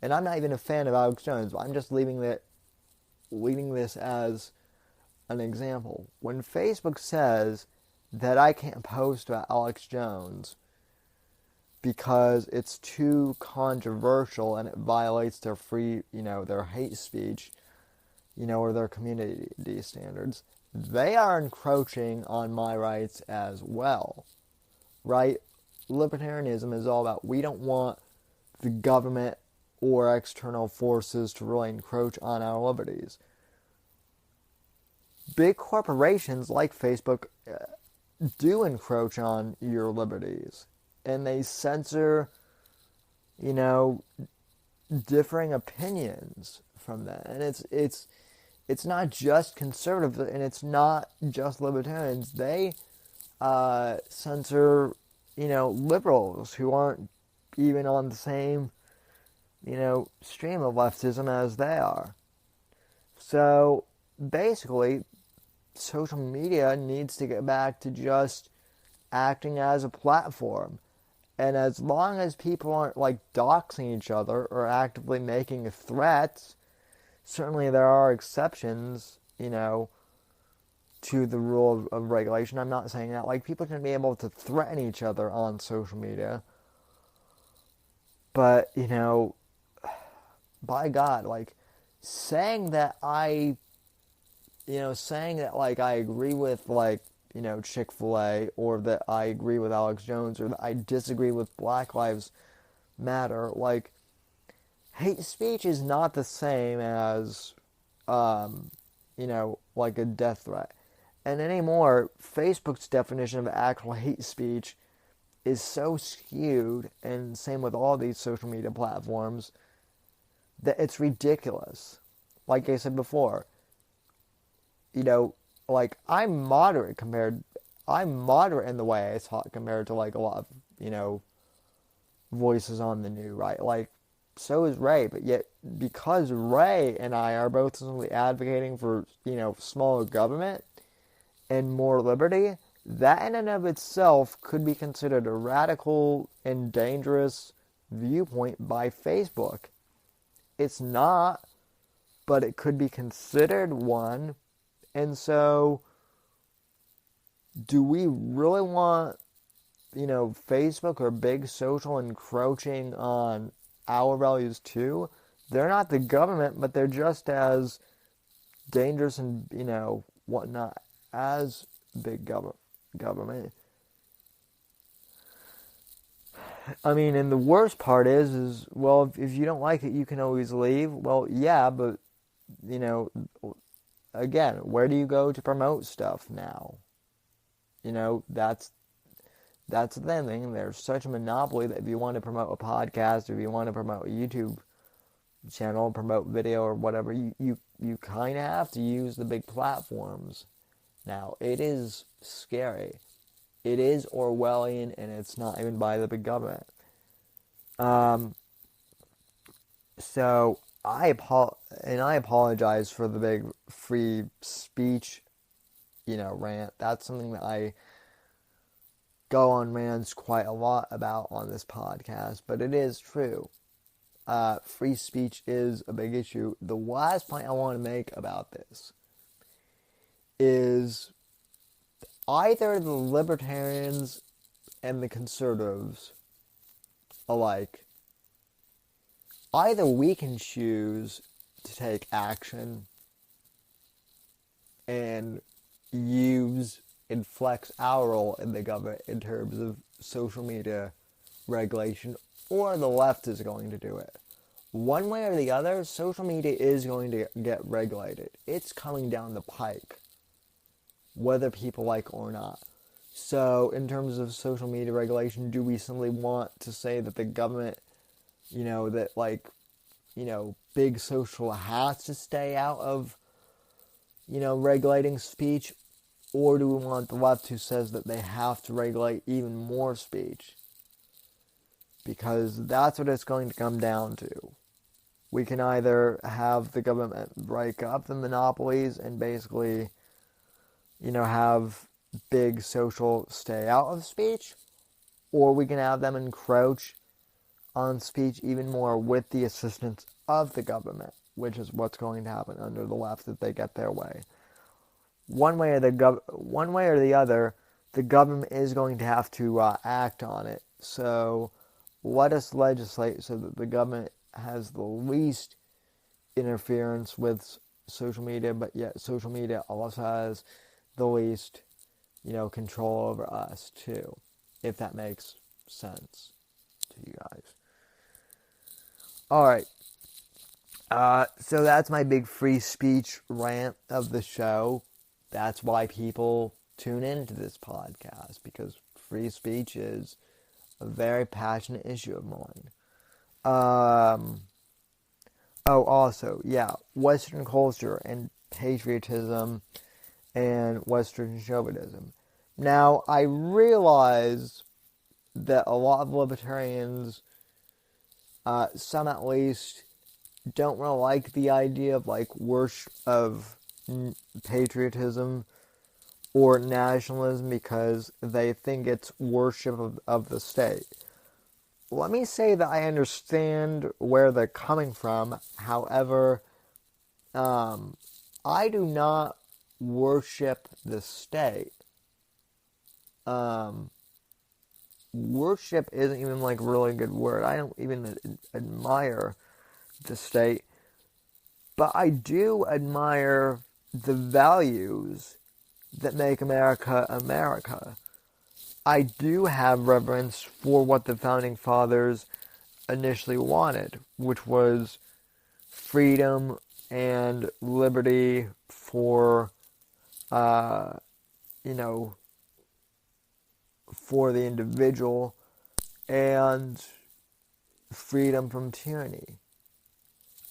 Speaker 1: and I'm not even a fan of Alex Jones, but I'm just leaving this as an example. When Facebook says that I can't post about Alex Jones because it's too controversial and it violates their their hate speech, or their community standards, they are encroaching on my rights as well, right? Libertarianism is all about, we don't want the government or external forces to really encroach on our liberties. Big corporations like Facebook do encroach on your liberties, and they censor, differing opinions from that. And it's not just conservatives, and it's not just libertarians. They censor, liberals who aren't even on the same, stream of leftism as they are. So basically, social media needs to get back to just acting as a platform. And as long as people aren't like doxing each other or actively making threats, certainly there are exceptions, to the rule of regulation. I'm not saying that. Like, people can be able to threaten each other on social media. But, by God, like, saying that I agree with, like, Chick-fil-A, or that I agree with Alex Jones, or that I disagree with Black Lives Matter, like, hate speech is not the same as, like a death threat. And anymore, Facebook's definition of actual hate speech is so skewed, and same with all these social media platforms, that it's ridiculous. Like I said before, like, I'm moderate in the way I talk compared to, like, a lot of, voices on the new right. Like, so is Ray, but yet, because Ray and I are both simply advocating for, smaller government and more liberty, that in and of itself could be considered a radical and dangerous viewpoint by Facebook. It's not, but it could be considered one. And so, do we really want, Facebook or big social encroaching on our values too? They're not the government, but they're just as dangerous and, whatnot as big government. I mean, and the worst part is well, if you don't like it, you can always leave. Well, yeah, but, again, where do you go to promote stuff now? That's the thing. There's such a monopoly that if you want to promote a podcast, or if you want to promote a YouTube channel, promote video or whatever, you kind of have to use the big platforms. Now, it is scary. It is Orwellian, and it's not even by the big government. So I apologize for the big free speech, rant. That's something that I go on rants quite a lot about on this podcast, but it is true. Free speech is a big issue. The last point I want to make about this is either the libertarians and the conservatives alike, either we can choose to take action and use and flex our role in the government in terms of social media regulation, or the left is going to do it. One way or the other, social media is going to get regulated. It's coming down the pike, whether people like it or not. So, in terms of social media regulation, do we simply want to say that the government, big social has to stay out of, regulating speech? Or do we want the left who says that they have to regulate even more speech? Because that's what it's going to come down to. We can either have the government break up the monopolies and basically, have big social stay out of speech, or we can have them encroach on speech even more with the assistance of the government, which is what's going to happen under the left if they get their way. One way or the other, the government is going to have to act on it. So let us legislate so that the government has the least interference with social media, but yet social media also has the least, control over us too, if that makes sense to you guys. All right. So that's my big free speech rant of the show. That's why people tune into this podcast, because free speech is a very passionate issue of mine. Also, Western culture and patriotism and Western chauvinism. Now, I realize that a lot of libertarians, some at least, don't really like the idea of, worship of patriotism or nationalism because they think it's worship of the state. Let me say that I understand where they're coming from. However, I do not worship the state. Worship isn't even like a really good word. I don't even admire the state. But I do admire the values that make America America. I do have reverence for what the Founding Fathers initially wanted, which was freedom and liberty for, for the individual, and freedom from tyranny.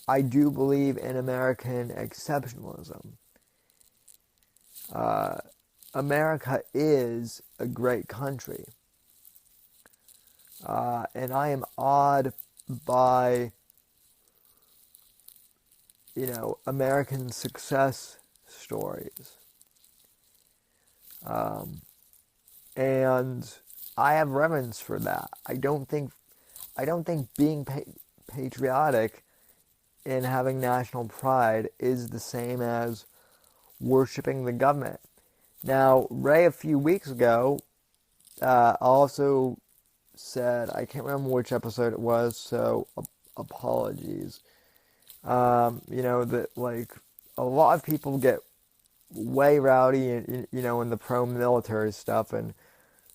Speaker 1: I do believe in American exceptionalism. America is a great country. And I am awed by, American success stories. And I have reverence for that. I don't think being patriotic and having national pride is the same as worshiping the government. Now, Ray, a few weeks ago, also said, I can't remember which episode it was, so apologies. That like a lot of people get way rowdy, in the pro-military stuff and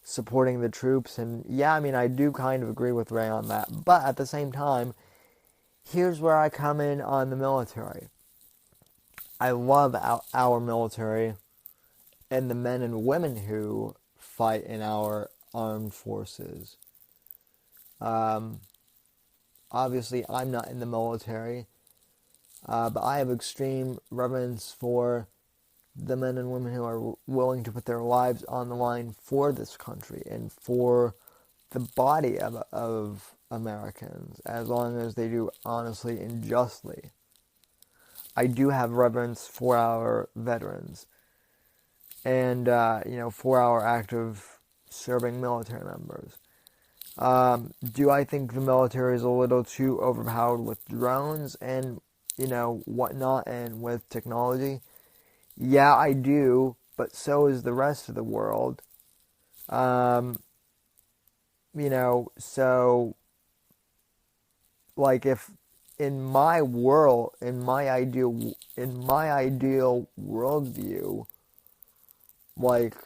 Speaker 1: supporting the troops, and yeah, I do kind of agree with Ray on that. But at the same time, here's where I come in on the military. I love our military and the men and women who fight in our armed forces. Obviously, I'm not in the military, but I have extreme reverence for the men and women who are willing to put their lives on the line for this country and for the body of Americans, as long as they do honestly and justly. I do have reverence for our veterans and, for our active serving military members. Do I think the military is a little too overpowered with drones and, whatnot, and with technology? Yeah, I do, but so is the rest of the world. So, like, if in my ideal worldview, like,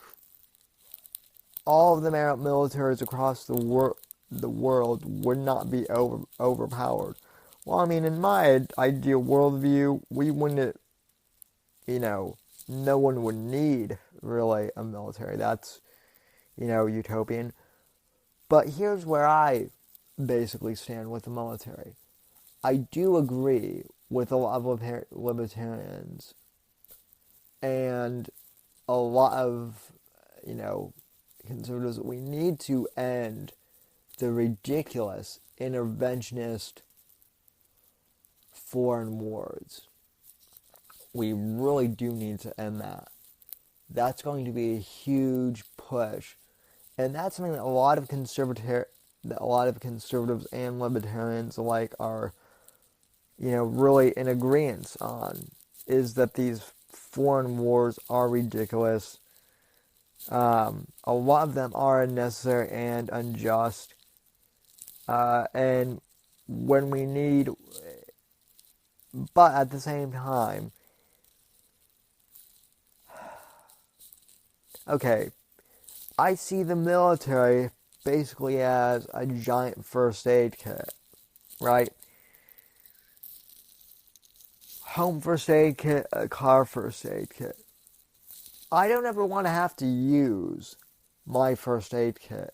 Speaker 1: all of the militaries across the world would not be overpowered. Well, in my ideal worldview, we wouldn't, no one would need, really, a military. That's, utopian. But here's where I basically stand with the military. I do agree with a lot of libertarians and a lot of, conservatives. We need to end the ridiculous interventionist foreign wars. We really do need to end that. That's going to be a huge push. And that's something that a lot of conservatives and libertarians alike are, really in agreement on, is that these foreign wars are ridiculous. A lot of them are unnecessary and unjust. And when we need, but at the same time, okay, I see the military basically as a giant first aid kit, right? Home first aid kit, a car first aid kit. I don't ever want to have to use my first aid kit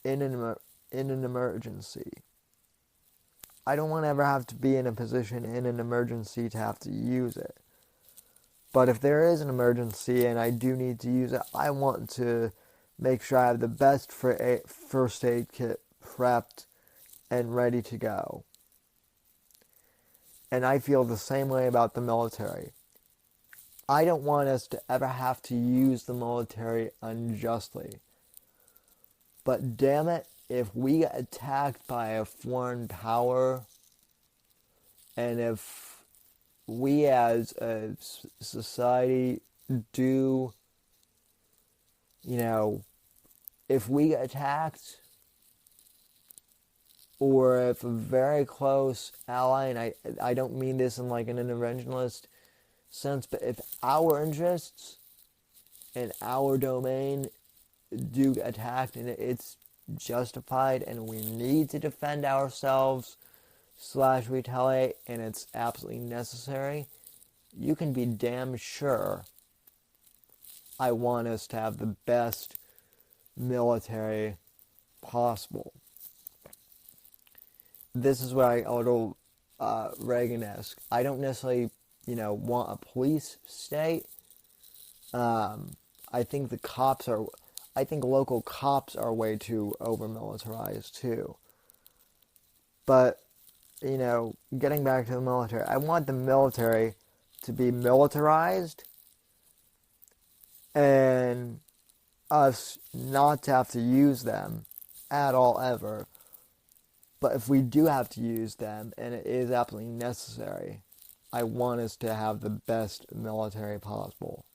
Speaker 1: in an emergency. I don't want to ever have to be in a position in an emergency to have to use it. But if there is an emergency and I do need to use it, I want to make sure I have the best first aid kit prepped and ready to go. And I feel the same way about the military. I don't want us to ever have to use the military unjustly. But damn it, if we get attacked by a foreign power, and if we as a society do, if we get attacked, or if a very close ally, and I don't mean this in like an interventionist sense, but if our interests and our domain do get attacked and it's justified and we need to defend ourselves / retaliate and it's absolutely necessary, you can be damn sure I want us to have the best military possible. This is what a little Reagan-esque. I don't necessarily, want a police state. I think local cops are way too over-militarized too. But, getting back to the military, I want the military to be militarized and us not to have to use them at all ever. But if we do have to use them, and it is absolutely necessary, I want us to have the best military possible,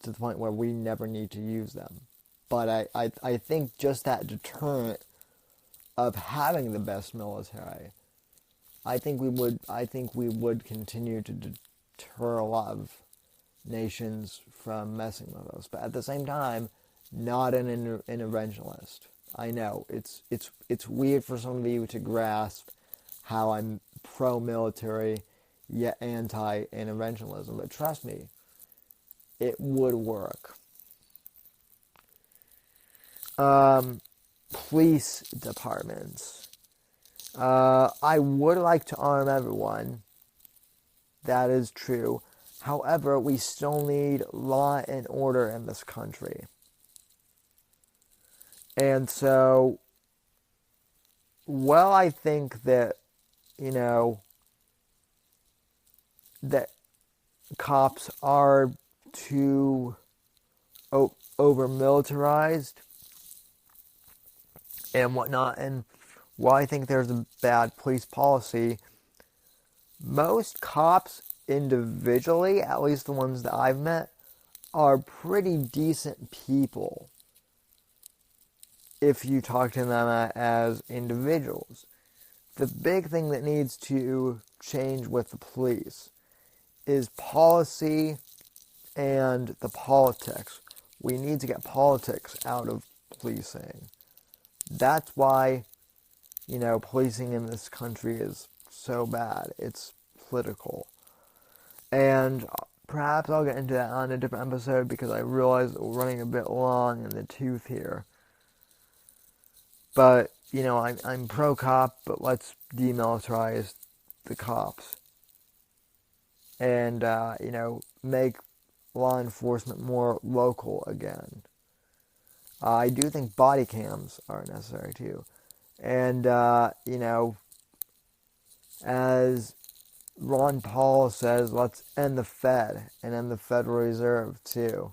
Speaker 1: to the point where we never need to use them. But I think just that deterrent of having the best military, I think we would continue to deter a lot of nations from messing with us. But at the same time, not an interventionist. I know it's weird for some of you to grasp how I'm pro-military yet anti-interventionism, but trust me, it would work. Police departments. I would like to arm everyone. That is true. However, we still need law and order in this country. And so, well, I think that, that cops are too over-militarized and whatnot, and while I think there's a bad police policy, most cops individually, at least the ones that I've met, are pretty decent people if you talk to them as individuals. The big thing that needs to change with the police is policy and the politics. We need to get politics out of policing. That's why, policing in this country is so bad. It's political. And perhaps I'll get into that on a different episode because I realize that we're running a bit long in the tooth here. But, I'm pro-cop, but let's demilitarize the cops. And, make law enforcement more local again. I do think body cams are necessary too. And, as Ron Paul says, let's end the Fed and end the Federal Reserve too.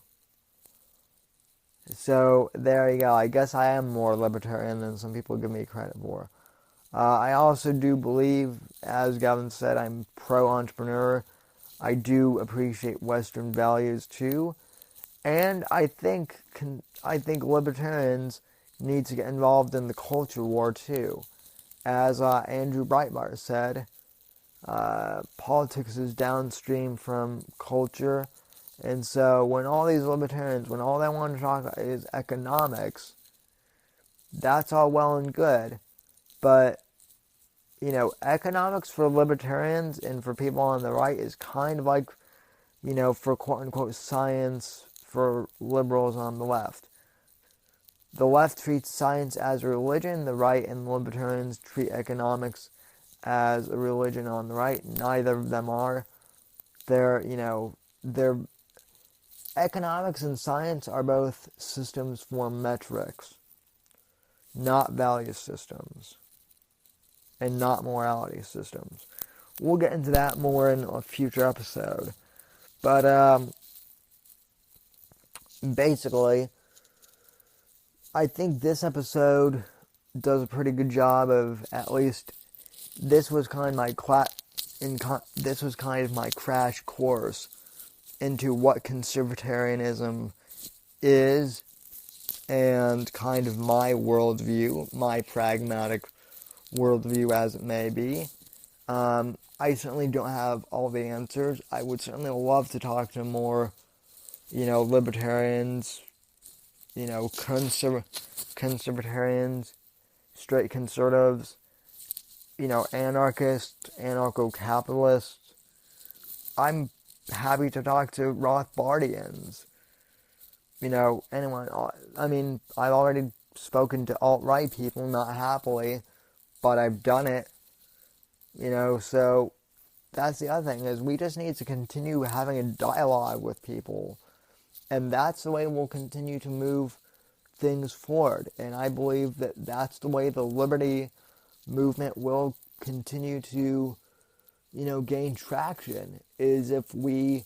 Speaker 1: So, there you go. I guess I am more libertarian than some people give me credit for. I also do believe, as Gavin said, I'm pro-entrepreneur. I do appreciate Western values too. And I think libertarians need to get involved in the culture war too. As Andrew Breitbart said, politics is downstream from culture. And so when all these libertarians, when all they want to talk about is economics, that's all well and good. But, economics for libertarians and for people on the right is kind of like, for quote-unquote science for liberals on the left. The left treats science as a religion, the right and the libertarians treat economics as a religion on the right. Neither of them are. They're economics and science are both systems for metrics, not value systems, and not morality systems. We'll get into that more in a future episode. But basically, I think this episode does a pretty good job of, at least this was kind of my crash course into what conservatarianism is, and kind of my worldview, my pragmatic worldview as it may be. I certainly don't have all the answers. I would certainly love to talk to more, libertarians, conservatarians, straight conservatives, anarchists, anarcho-capitalists. I'm happy to talk to Rothbardians. Anyone. I mean, I've already spoken to alt-right people, not happily, but I've done it. So that's the other thing, is we just need to continue having a dialogue with people. And that's the way we'll continue to move things forward. And I believe that that's the way the liberty movement will continue to, gain traction, is if we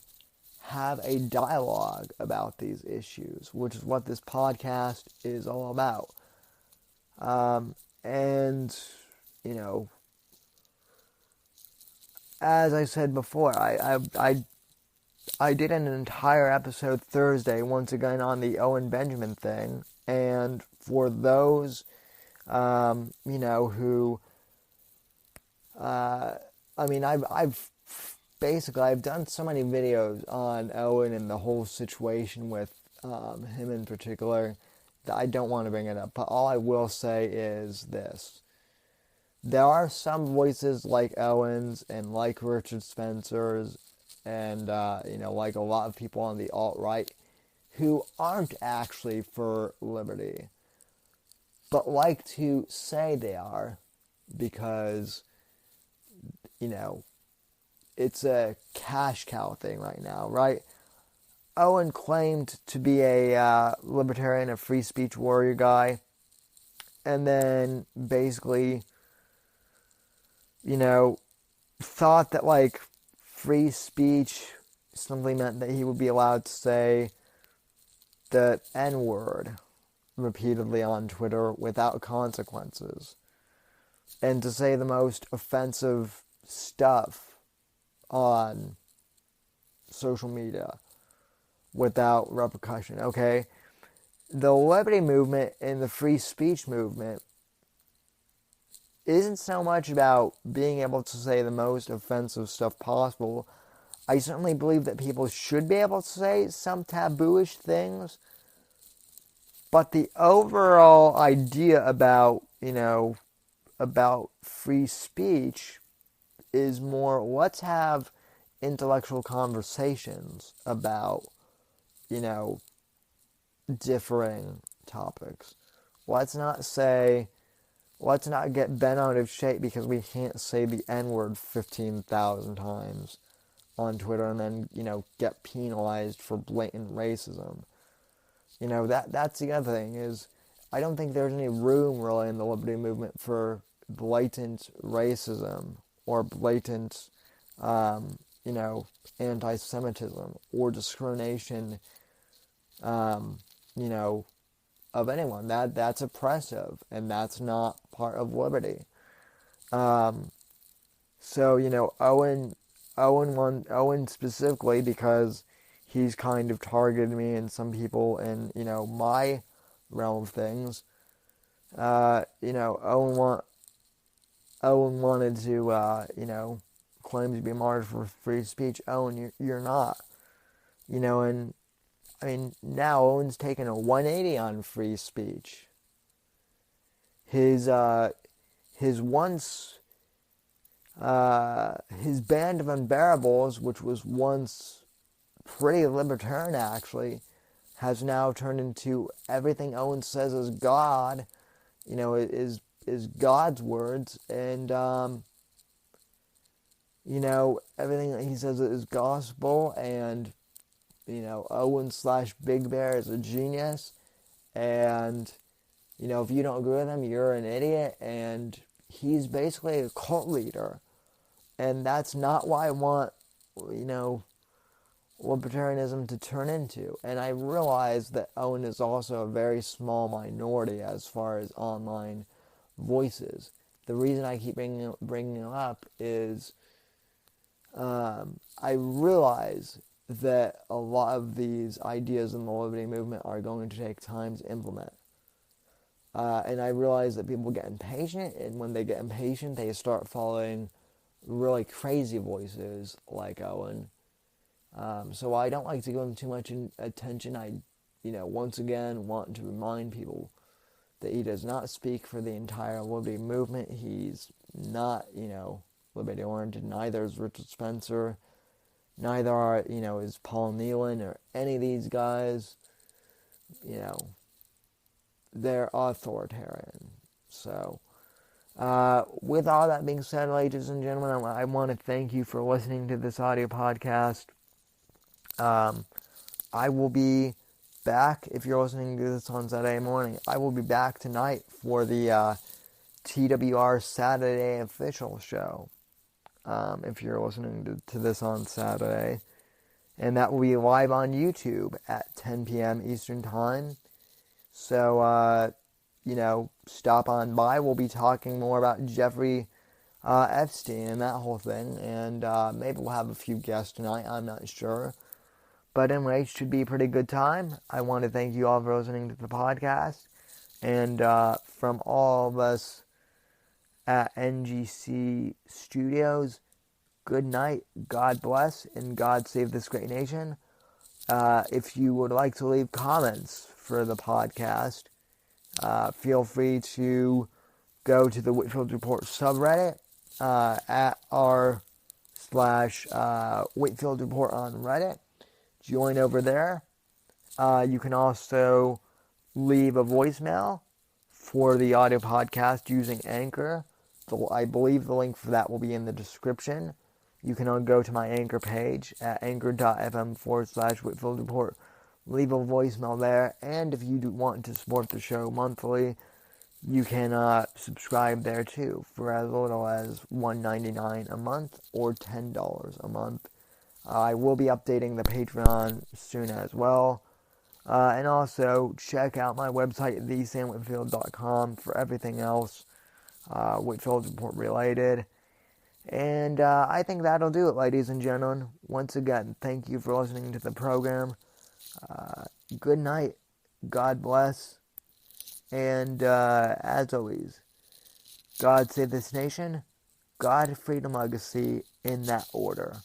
Speaker 1: have a dialogue about these issues, which is what this podcast is all about. And, as I said before, I did an entire episode Thursday, once again, on the Owen Benjamin thing. And for those, who, I've done so many videos on Owen and the whole situation with him in particular that I don't want to bring it up. But all I will say is this. There are some voices like Owen's and like Richard Spencer's and, like a lot of people on the alt-right who aren't actually for liberty, but like to say they are because, it's a cash cow thing right now, right? Owen claimed to be a libertarian, a free speech warrior guy, and then basically, thought that, like, free speech simply meant that he would be allowed to say the N-word repeatedly on Twitter without consequences, and to say the most offensive stuff on social media without repercussion, okay? The liberty movement and the free speech movement isn't so much about being able to say the most offensive stuff possible. I certainly believe that people should be able to say some tabooish things, but the overall idea about, about free speech is more, let's have intellectual conversations about, differing topics. Let's not get bent out of shape because we can't say the N-word 15,000 times on Twitter and then, get penalized for blatant racism. That's the other thing, is I don't think there's any room really in the liberty movement for blatant racism or blatant, anti-Semitism or discrimination, of anyone. That's oppressive, and that's not part of liberty. So, Owen specifically, because he's kind of targeted me and some people in, my realm of things. Owen wanted to, claim to be a martyr for free speech. Owen, you're not. And I mean, now Owen's taken a 180 on free speech. His band of Unbearables, which was once pretty libertarian actually, has now turned into everything Owen says is God, is God's words, and everything that he says is gospel, and Owen/Big Bear is a genius, and if you don't agree with him, you're an idiot, and he's basically a cult leader, and that's not why I want libertarianism to turn into. And I realize that Owen is also a very small minority as far as online voices. The reason I keep bringing it up is I realize that a lot of these ideas in the liberty movement are going to take time to implement. And I realize that people get impatient, and when they get impatient, they start following really crazy voices like Owen. So I don't like to give him too much attention. I, once again want to remind people that he does not speak for the entire liberty movement. He's not, liberty oriented. Neither is Richard Spencer. Neither are, is Paul Nealon or any of these guys. They're authoritarian. So, with all that being said, ladies and gentlemen, I want to thank you for listening to this audio podcast. I will be back, if you're listening to this on Saturday morning, I will be back tonight for the TWR Saturday official show, if you're listening to this on Saturday. And that will be live on YouTube at 10 p.m. Eastern Time. So, stop on by. We'll be talking more about Jeffrey Epstein and that whole thing. And maybe we'll have a few guests tonight. I'm not sure. But anyway, it should be a pretty good time. I want to thank you all for listening to the podcast. And from all of us at NGC Studios, good night, God bless, and God save this great nation. If you would like to leave comments for the podcast, feel free to go to the Whitfield Report subreddit at r/Whitfield Report on Reddit. Join over there. You can also leave a voicemail for the audio podcast using Anchor. I believe the link for that will be in the description. You can go to my Anchor page at anchor.fm/Whitfield Report. Leave a voicemail there. And if you do want to support the show monthly, you can subscribe there too for as little as $1.99 a month or $10 a month. I will be updating the Patreon soon as well. And also, check out my website, thesamwhitfield.com, for everything else Whitfield Report related. And I think that'll do it, ladies and gentlemen. Once again, thank you for listening to the program. Good night. God bless. And as always, God save this nation. God, freedom, legacy, in that order.